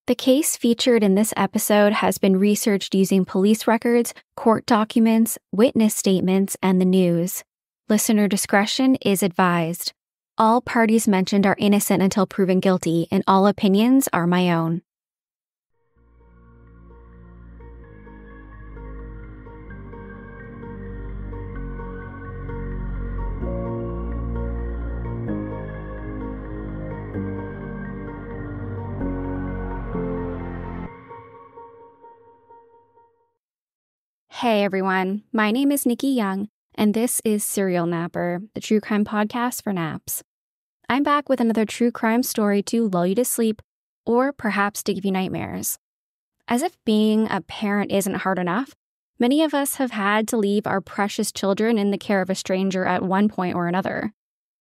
The case featured in this episode has been researched using police records, court documents, witness statements, and the news. Listener discretion is advised. All parties mentioned are innocent until proven guilty, and all opinions are my own. Hey everyone, my name is Nikki Young, and this is Serial Napper, the true crime podcast for naps. I'm back with another true crime story to lull you to sleep, or perhaps to give you nightmares. As if being a parent isn't hard enough, many of us have had to leave our precious children in the care of a stranger at one point or another.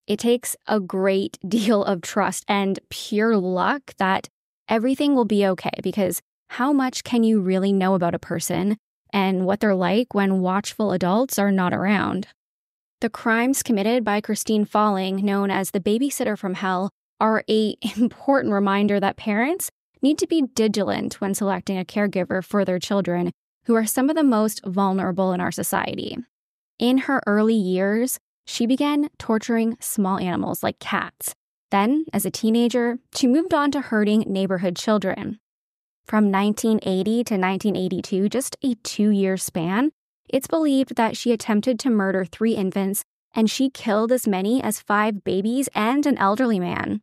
It takes a great deal of trust and pure luck that everything will be okay, because how much can you really know about a person and what they're like when watchful adults are not around? The crimes committed by Christine Falling, known as the babysitter from hell, are an important reminder that parents need to be vigilant when selecting a caregiver for their children, who are some of the most vulnerable in our society. In her early years, she began torturing small animals like cats. Then, as a teenager, she moved on to hurting neighborhood children. From 1980 to 1982, just a 2-year span, it's believed that she attempted to murder 3 infants, and she killed as many as 5 babies and an elderly man.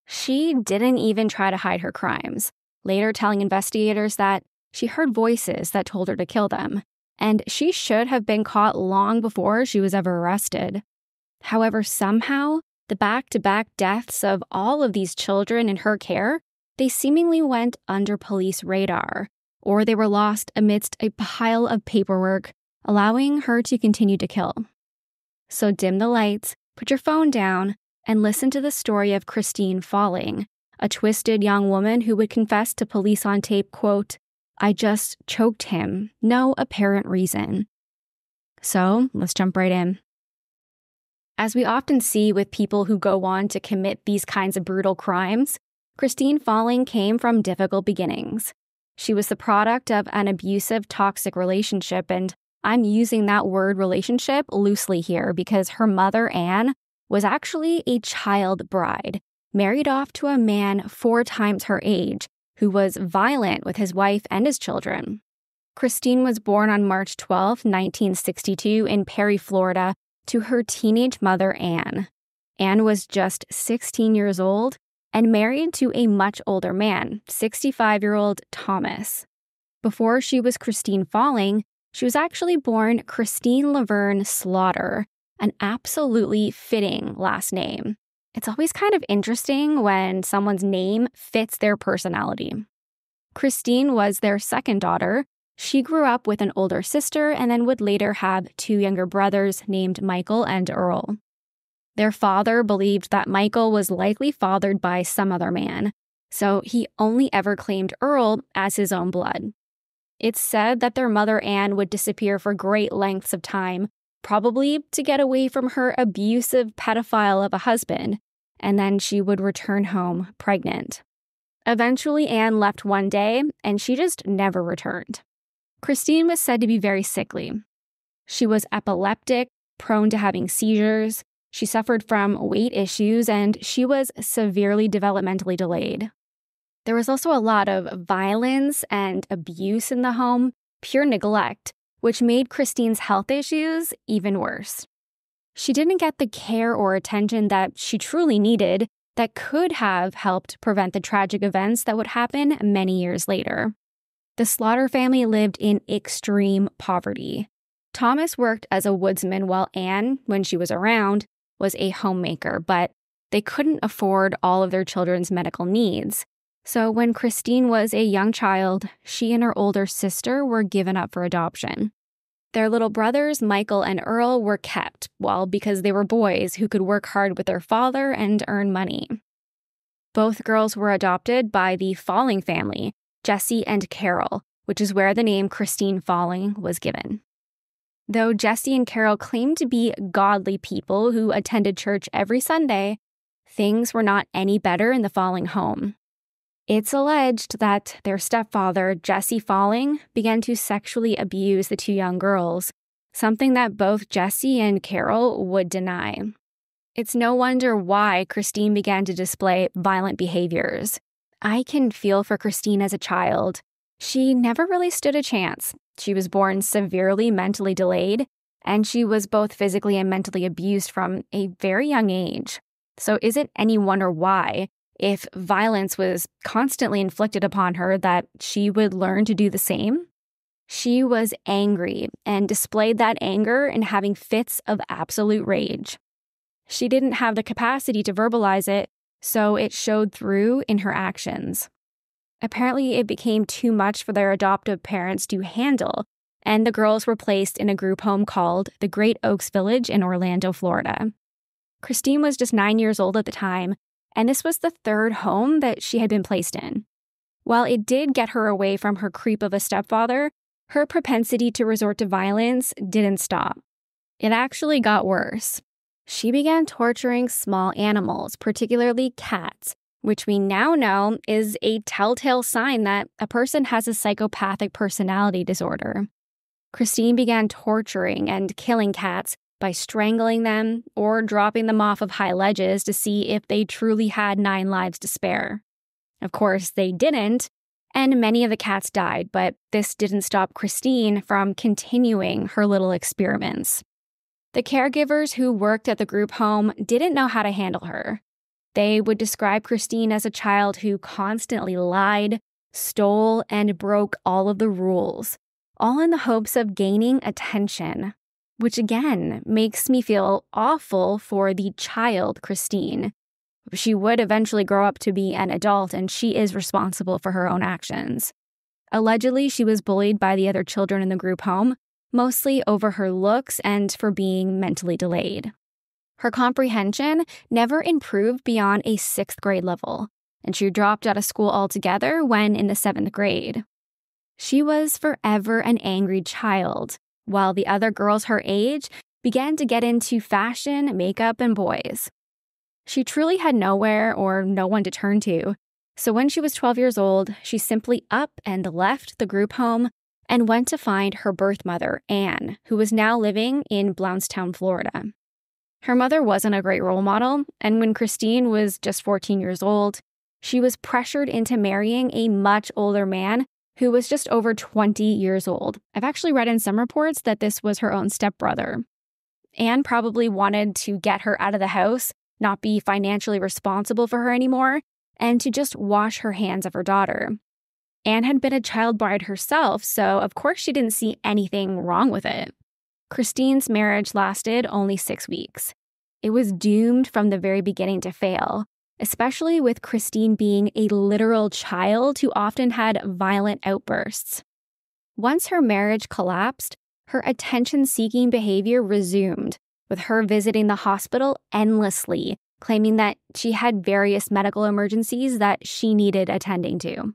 She didn't even try to hide her crimes, later telling investigators that she heard voices that told her to kill them, and she should have been caught long before she was ever arrested. However, somehow, the back-to-back deaths of all of these children in her care, they seemingly went under police radar, or they were lost amidst a pile of paperwork, allowing her to continue to kill. So dim the lights, put your phone down, and listen to the story of Christine Falling, a twisted young woman who would confess to police on tape, quote, "I just choked him, no apparent reason." So let's jump right in. As we often see with people who go on to commit these kinds of brutal crimes, Christine Falling came from difficult beginnings. She was the product of an abusive, toxic relationship, and I'm using that word relationship loosely here because her mother, Anne, was actually a child bride, married off to a man 4 times her age, who was violent with his wife and his children. Christine was born on March 12, 1962, in Perry, Florida, to her teenage mother, Anne. Anne was just 16 years old and married to a much older man, 65-year-old Thomas. Before she was Christine Falling, she was actually born Christine Laverne Slaughter, an absolutely fitting last name. It's always kind of interesting when someone's name fits their personality. Christine was their second daughter. She grew up with an older sister and then would later have 2 younger brothers named Michael and Earl. Their father believed that Michael was likely fathered by some other man, so he only ever claimed Earl as his own blood. It's said that their mother Anne would disappear for great lengths of time, probably to get away from her abusive pedophile of a husband, and then she would return home pregnant. Eventually, Anne left one day, and she just never returned. Christine was said to be very sickly. She was epileptic, prone to having seizures. She suffered from weight issues, and she was severely developmentally delayed. There was also a lot of violence and abuse in the home, pure neglect, which made Christine's health issues even worse. She didn't get the care or attention that she truly needed that could have helped prevent the tragic events that would happen many years later. The Slaughter family lived in extreme poverty. Thomas worked as a woodsman while Anne, when she was around, was a homemaker, but they couldn't afford all of their children's medical needs. So when Christine was a young child, she and her older sister were given up for adoption. Their little brothers, Michael and Earl, were kept, well, because they were boys who could work hard with their father and earn money. Both girls were adopted by the Falling family, Jesse and Carol, which is where the name Christine Falling was given. Though Jesse and Carol claimed to be godly people who attended church every Sunday, things were not any better in the Falling home. It's alleged that their stepfather, Jesse Falling, began to sexually abuse the two young girls, something that both Jesse and Carol would deny. It's no wonder why Christine began to display violent behaviors. I can feel for Christine as a child. She never really stood a chance. She was born severely mentally delayed, and she was both physically and mentally abused from a very young age. So is it any wonder why, if violence was constantly inflicted upon her, that she would learn to do the same? She was angry and displayed that anger in having fits of absolute rage. She didn't have the capacity to verbalize it, so it showed through in her actions. Apparently, it became too much for their adoptive parents to handle, and the girls were placed in a group home called the Great Oaks Village in Orlando, Florida. Christine was just 9 years old at the time, and this was the third home that she had been placed in. While it did get her away from her creep of a stepfather, her propensity to resort to violence didn't stop. It actually got worse. She began torturing small animals, particularly cats, which we now know is a telltale sign that a person has a psychopathic personality disorder. Christine began torturing and killing cats by strangling them or dropping them off of high ledges to see if they truly had 9 lives to spare. Of course, they didn't, and many of the cats died, but this didn't stop Christine from continuing her little experiments. The caregivers who worked at the group home didn't know how to handle her. They would describe Christine as a child who constantly lied, stole, and broke all of the rules, all in the hopes of gaining attention, which again makes me feel awful for the child, Christine. She would eventually grow up to be an adult, and she is responsible for her own actions. Allegedly, she was bullied by the other children in the group home, mostly over her looks and for being mentally delayed. Her comprehension never improved beyond a 6th grade level, and she dropped out of school altogether when in the 7th grade. She was forever an angry child, while the other girls her age began to get into fashion, makeup, and boys. She truly had nowhere or no one to turn to, so when she was 12 years old, she simply up and left the group home and went to find her birth mother, Anne, who was now living in Blountstown, Florida. Her mother wasn't a great role model, and when Christine was just 14 years old, she was pressured into marrying a much older man who was just over 20 years old. I've actually read in some reports that this was her own stepbrother. Anne probably wanted to get her out of the house, not be financially responsible for her anymore, and to just wash her hands of her daughter. Anne had been a child bride herself, so of course she didn't see anything wrong with it. Christine's marriage lasted only 6 weeks. It was doomed from the very beginning to fail, especially with Christine being a literal child who often had violent outbursts. Once her marriage collapsed, her attention-seeking behavior resumed, with her visiting the hospital endlessly, claiming that she had various medical emergencies that she needed attending to.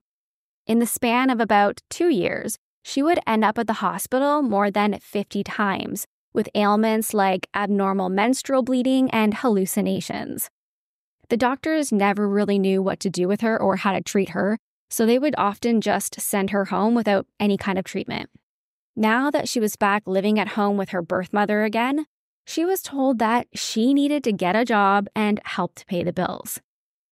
In the span of about 2 years, she would end up at the hospital more than 50 times, with ailments like abnormal menstrual bleeding and hallucinations. The doctors never really knew what to do with her or how to treat her, so they would often just send her home without any kind of treatment. Now that she was back living at home with her birth mother again, she was told that she needed to get a job and help to pay the bills.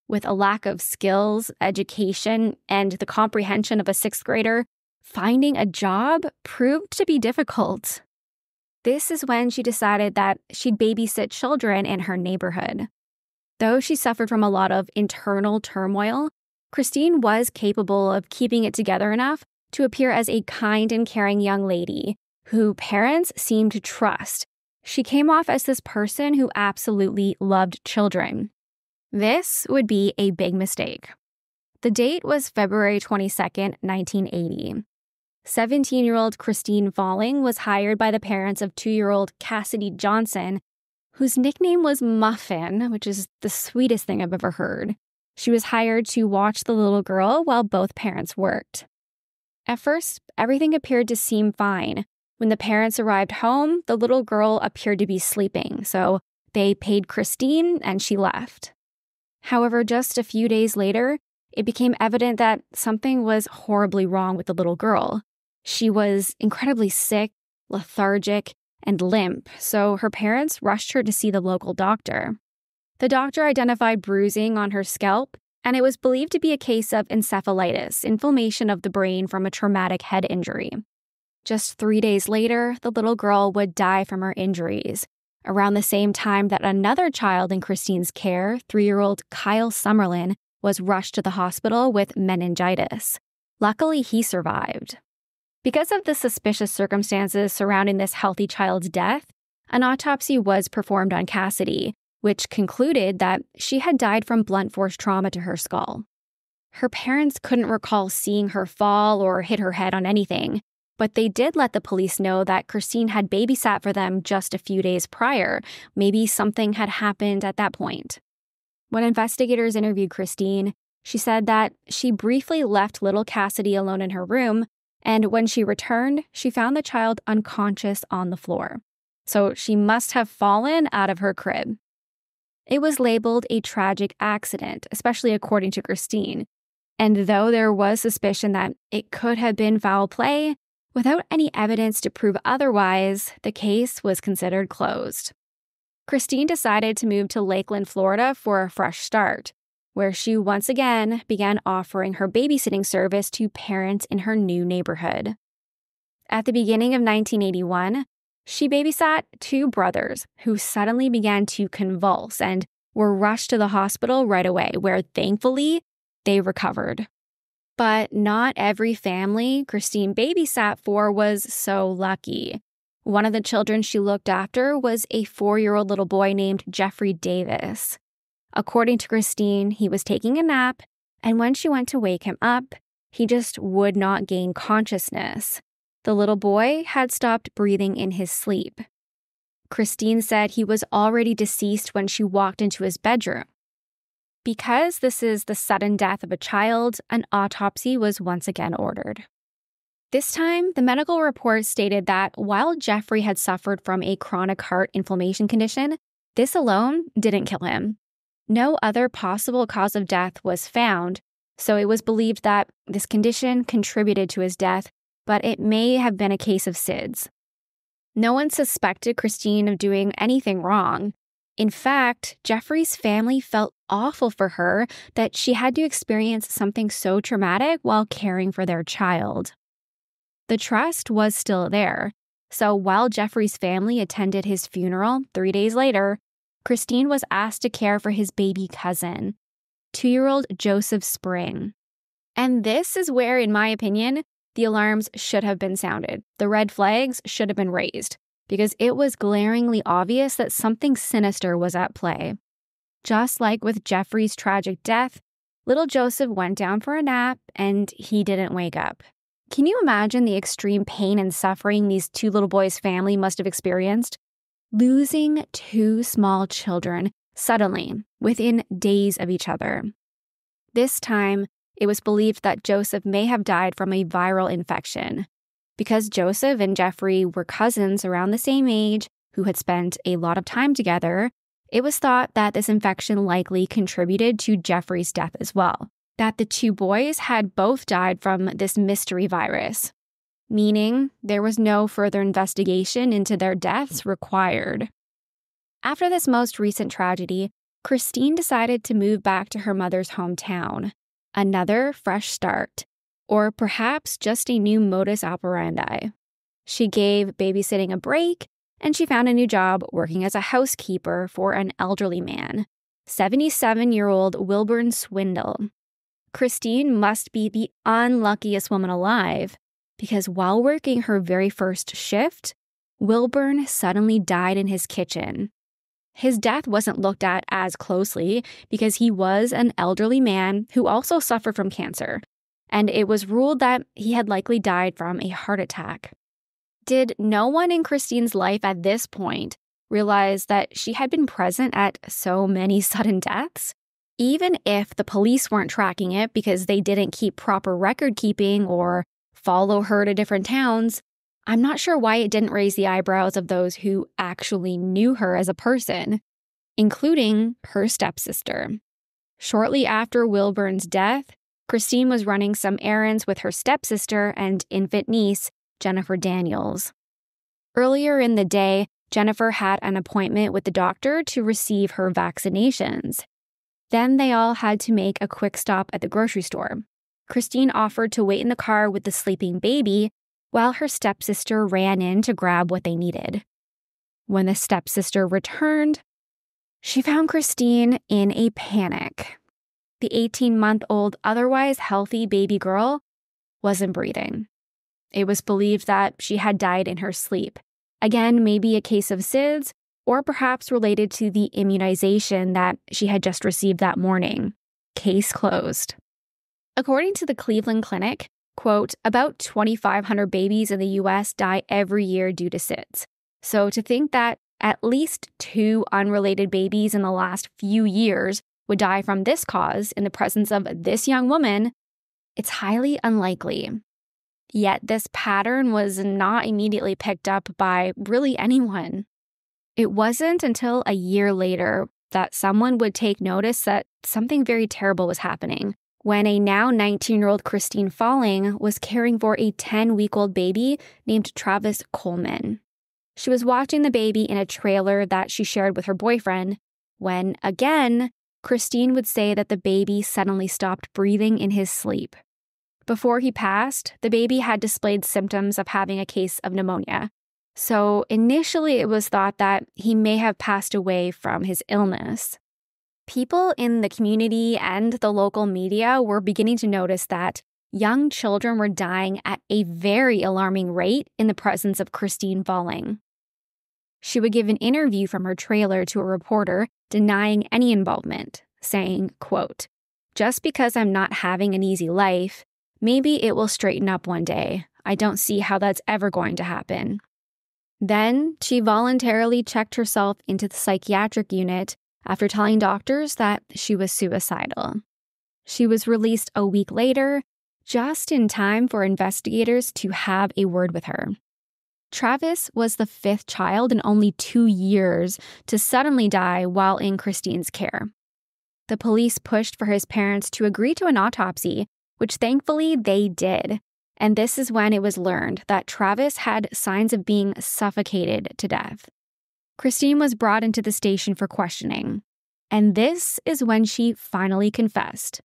With a lack of skills, education, and the comprehension of a 6th grader, finding a job proved to be difficult. This is when she decided that she'd babysit children in her neighborhood. Though she suffered from a lot of internal turmoil, Christine was capable of keeping it together enough to appear as a kind and caring young lady who parents seemed to trust. She came off as this person who absolutely loved children. This would be a big mistake. The date was February 22nd, 1980. 17-year-old Christine Falling was hired by the parents of 2-year-old Cassidy Johnson, whose nickname was Muffin, which is the sweetest thing I've ever heard. She was hired to watch the little girl while both parents worked. At first, everything appeared to seem fine. When the parents arrived home, the little girl appeared to be sleeping, so they paid Christine and she left. However, just a few days later, it became evident that something was horribly wrong with the little girl. She was incredibly sick, lethargic, and limp, so her parents rushed her to see the local doctor. The doctor identified bruising on her scalp, and it was believed to be a case of encephalitis, inflammation of the brain from a traumatic head injury. Just 3 days later, the little girl would die from her injuries, around the same time that another child in Christine's care, 3-year-old Kyle Summerlin, was rushed to the hospital with meningitis. Luckily, he survived. Because of the suspicious circumstances surrounding this healthy child's death, an autopsy was performed on Cassidy, which concluded that she had died from blunt force trauma to her skull. Her parents couldn't recall seeing her fall or hit her head on anything, but they did let the police know that Christine had babysat for them just a few days prior. Maybe something had happened at that point. When investigators interviewed Christine, she said that she briefly left little Cassidy alone in her room, and when she returned, she found the child unconscious on the floor. So she must have fallen out of her crib. It was labeled a tragic accident, especially according to Christine. And though there was suspicion that it could have been foul play, without any evidence to prove otherwise, the case was considered closed. Christine decided to move to Lakeland, Florida for a fresh start, where she once again began offering her babysitting service to parents in her new neighborhood. At the beginning of 1981, she babysat 2 brothers who suddenly began to convulse and were rushed to the hospital right away, where thankfully they recovered. But not every family Christine babysat for was so lucky. One of the children she looked after was a 4-year-old little boy named Jeffrey Davis. According to Christine, he was taking a nap, and when she went to wake him up, he just would not gain consciousness. The little boy had stopped breathing in his sleep. Christine said he was already deceased when she walked into his bedroom. Because this is the sudden death of a child, an autopsy was once again ordered. This time, the medical report stated that while Jeffrey had suffered from a chronic heart inflammation condition, this alone didn't kill him. No other possible cause of death was found, so it was believed that this condition contributed to his death, but it may have been a case of SIDS. No one suspected Christine of doing anything wrong. In fact, Jeffrey's family felt awful for her that she had to experience something so traumatic while caring for their child. The trust was still there, so while Jeffrey's family attended his funeral 3 days later, Christine was asked to care for his baby cousin, 2-year-old Joseph Spring. And this is where, in my opinion, the alarms should have been sounded. The red flags should have been raised, because it was glaringly obvious that something sinister was at play. Just like with Jeffrey's tragic death, little Joseph went down for a nap and he didn't wake up. Can you imagine the extreme pain and suffering these 2 little boys' family must have experienced? Losing 2 small children suddenly, within days of each other. This time, it was believed that Joseph may have died from a viral infection. Because Joseph and Jeffrey were cousins around the same age who had spent a lot of time together, it was thought that this infection likely contributed to Jeffrey's death as well, that the 2 boys had both died from this mystery virus, meaning there was no further investigation into their deaths required. After this most recent tragedy, Christine decided to move back to her mother's hometown. Another fresh start, or perhaps just a new modus operandi. She gave babysitting a break, and she found a new job working as a housekeeper for an elderly man, 77-year-old Wilburn Swindle. Christine must be the unluckiest woman alive, because while working her very first shift, Wilburn suddenly died in his kitchen. His death wasn't looked at as closely because he was an elderly man who also suffered from cancer, and it was ruled that he had likely died from a heart attack. Did no one in Christine's life at this point realize that she had been present at so many sudden deaths? Even if the police weren't tracking it because they didn't keep proper record keeping or follow her to different towns, I'm not sure why it didn't raise the eyebrows of those who actually knew her as a person, including her stepsister. Shortly after Wilburn's death, Christine was running some errands with her stepsister and infant niece, Jennifer Daniels. Earlier in the day, Jennifer had an appointment with the doctor to receive her vaccinations. Then they all had to make a quick stop at the grocery store. Christine offered to wait in the car with the sleeping baby while her stepsister ran in to grab what they needed. When the stepsister returned, she found Christine in a panic. The 18-month-old, otherwise healthy baby girl wasn't breathing. It was believed that she had died in her sleep. Again, maybe a case of SIDS, or perhaps related to the immunization that she had just received that morning. Case closed. According to the Cleveland Clinic, quote, about 2,500 babies in the U.S. die every year due to SIDS. So to think that at least 2 unrelated babies in the last few years would die from this cause in the presence of this young woman, it's highly unlikely. Yet this pattern was not immediately picked up by really anyone. It wasn't until a year later that someone would take notice that something very terrible was happening, when a now 19-year-old Christine Falling was caring for a 10-week-old baby named Travis Coleman. She was watching the baby in a trailer that she shared with her boyfriend when, again, Christine would say that the baby suddenly stopped breathing in his sleep. Before he passed, the baby had displayed symptoms of having a case of pneumonia. So initially it was thought that he may have passed away from his illness. People in the community and the local media were beginning to notice that young children were dying at a very alarming rate in the presence of Christine Falling. She would give an interview from her trailer to a reporter denying any involvement, saying, quote, just because I'm not having an easy life, maybe it will straighten up one day. I don't see how that's ever going to happen. Then she voluntarily checked herself into the psychiatric unit after telling doctors that she was suicidal. She was released a week later, just in time for investigators to have a word with her. Travis was the 5th child in only 2 years to suddenly die while in Christine's care. The police pushed for his parents to agree to an autopsy, which thankfully they did. And this is when it was learned that Travis had signs of being suffocated to death. Christine was brought into the station for questioning. And this is when she finally confessed.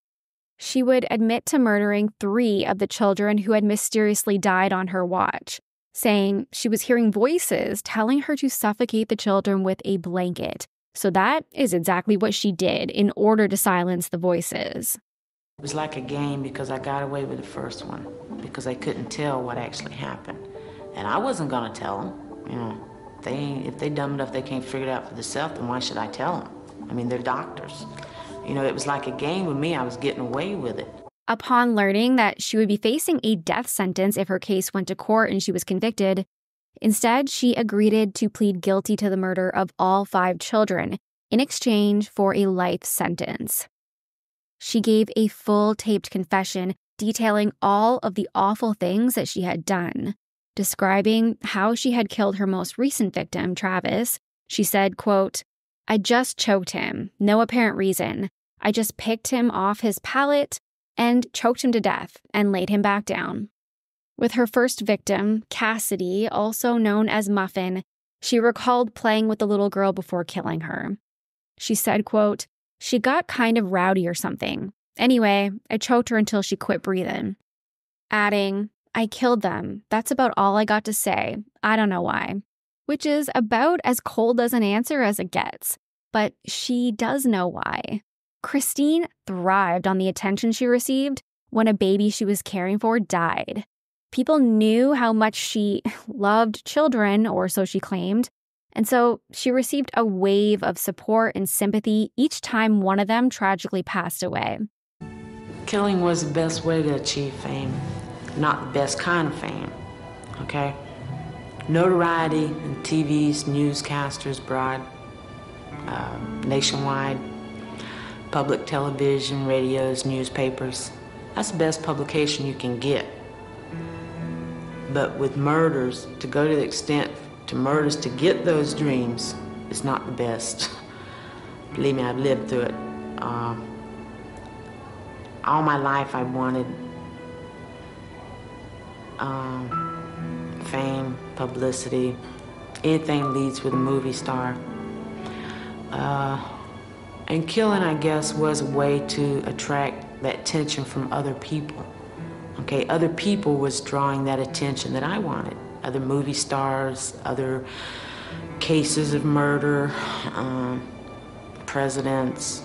She would admit to murdering 3 of the children who had mysteriously died on her watch, saying she was hearing voices telling her to suffocate the children with a blanket. So that is exactly what she did in order to silence the voices. It was like a game because I got away with the first one because I couldn't tell what actually happened. And I wasn't going to tell them. If they dumb enough they can't figure it out for themselves, then why should I tell them? I mean, they're doctors. It was like a game with me. I was getting away with it. Upon learning that she would be facing a death sentence if her case went to court and she was convicted, instead she agreed to plead guilty to the murder of all 5 children in exchange for a life sentence. She gave a full taped confession detailing all of the awful things that she had done. Describing how she had killed her most recent victim, Travis, she said, quote, I just choked him, no apparent reason. I just picked him off his palate and choked him to death and laid him back down. With her first victim, Cassidy, also known as Muffin, she recalled playing with the little girl before killing her. She said, quote, she got kind of rowdy or something. Anyway, I choked her until she quit breathing. Adding, I killed them. That's about all I got to say. I don't know why. Which is about as cold as an answer as it gets. But she does know why. Christine thrived on the attention she received when a baby she was caring for died. People knew how much she loved children, or so she claimed, and so she received a wave of support and sympathy each time one of them tragically passed away. Killing was the best way to achieve fame, not the best kind of fame, okay? Notoriety and TVs, newscasters, broad, nationwide, public television, radios, newspapers. That's the best publication you can get. But with murders, to go to the extent to murders to get those dreams is not the best. Believe me, I've lived through it. All my life I wanted fame, publicity, anything leads with a movie star. And killing, I guess, was a way to attract that attention from other people. Okay, other people was drawing that attention that I wanted. Other movie stars, other cases of murder, presidents.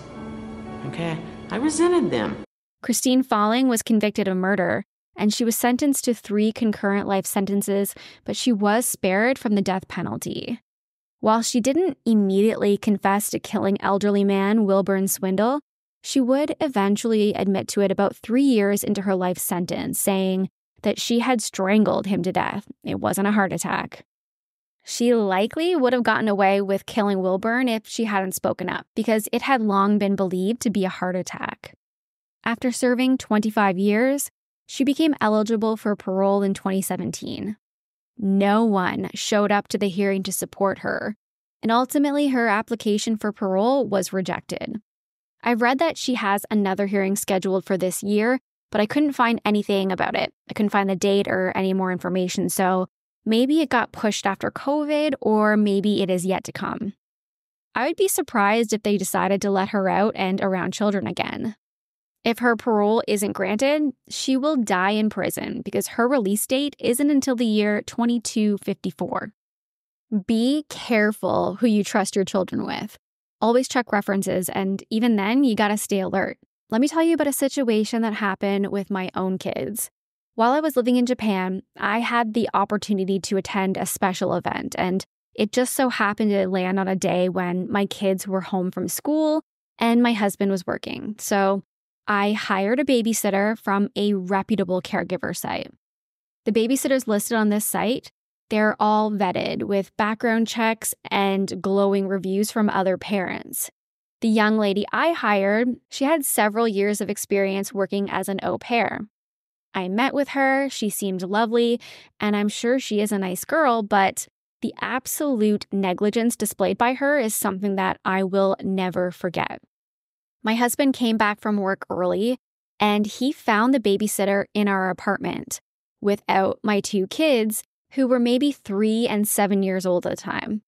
Okay, I resented them. Christine Falling was convicted of murder, and she was sentenced to 3 concurrent life sentences, but she was spared from the death penalty. While she didn't immediately confess to killing elderly man Wilburn Swindle, she would eventually admit to it about 3 years into her life sentence, saying that she had strangled him to death. It wasn't a heart attack. She likely would have gotten away with killing Wilburn if she hadn't spoken up, because it had long been believed to be a heart attack. After serving 25 years, she became eligible for parole in 2017. No one showed up to the hearing to support her, and ultimately her application for parole was rejected. I've read that she has another hearing scheduled for this year, but I couldn't find anything about it. I couldn't find the date or any more information, so maybe it got pushed after COVID, or maybe it is yet to come. I would be surprised if they decided to let her out and around children again. If her parole isn't granted, she will die in prison because her release date isn't until the year 2254. Be careful who you trust your children with. Always check references, and even then, you gotta stay alert. Let me tell you about a situation that happened with my own kids. While I was living in Japan, I had the opportunity to attend a special event, and it just so happened to land on a day when my kids were home from school and my husband was working. So I hired a babysitter from a reputable caregiver site. The babysitters listed on this site, they're all vetted with background checks and glowing reviews from other parents. The young lady I hired, she had several years of experience working as an au pair. I met with her, she seemed lovely, and I'm sure she is a nice girl, but the absolute negligence displayed by her is something that I will never forget. My husband came back from work early, and he found the babysitter in our apartment without my 2 kids, who were maybe 3 and 7 years old at the time.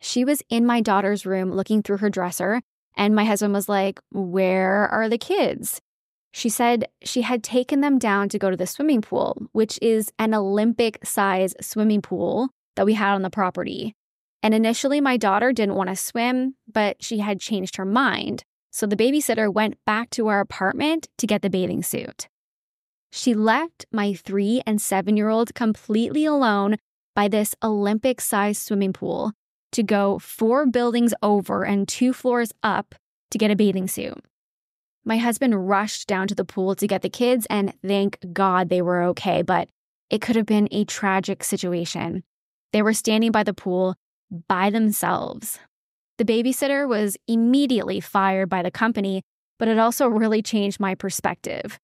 She was in my daughter's room looking through her dresser, and my husband was like, "Where are the kids?" She said she had taken them down to go to the swimming pool, which is an Olympic-size swimming pool that we had on the property. And initially, my daughter didn't want to swim, but she had changed her mind. So the babysitter went back to our apartment to get the bathing suit. She left my 3 and 7-year-old completely alone by this Olympic-sized swimming pool to go 4 buildings over and 2 floors up to get a bathing suit. My husband rushed down to the pool to get the kids, and thank God they were okay, but it could have been a tragic situation. They were standing by the pool by themselves. The babysitter was immediately fired by the company, but it also really changed my perspective.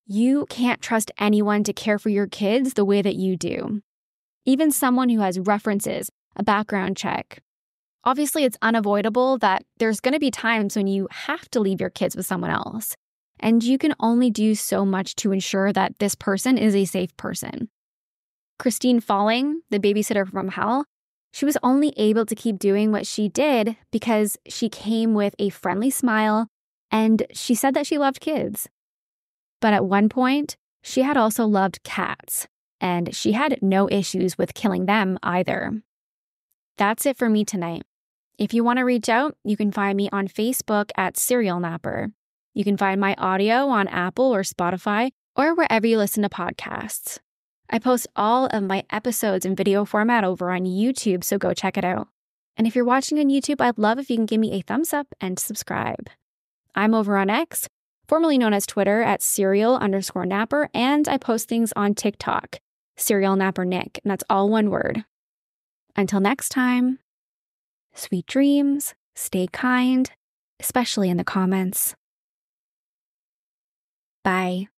You can't trust anyone to care for your kids the way that you do. Even someone who has references, a background check. Obviously, it's unavoidable that there's going to be times when you have to leave your kids with someone else, and you can only do so much to ensure that this person is a safe person. Christine Falling, the babysitter from hell, she was only able to keep doing what she did because she came with a friendly smile and she said that she loved kids. But at one point, she had also loved cats, and she had no issues with killing them either. That's it for me tonight. If you want to reach out, you can find me on Facebook at Serial Napper. You can find my audio on Apple or Spotify or wherever you listen to podcasts. I post all of my episodes in video format over on YouTube, so go check it out. And if you're watching on YouTube, I'd love if you can give me a thumbs up and subscribe. I'm over on X, formerly known as Twitter, at serial_napper, and I post things on TikTok, Serial Napper Nick, and that's all one word. Until next time, sweet dreams, stay kind, especially in the comments. Bye.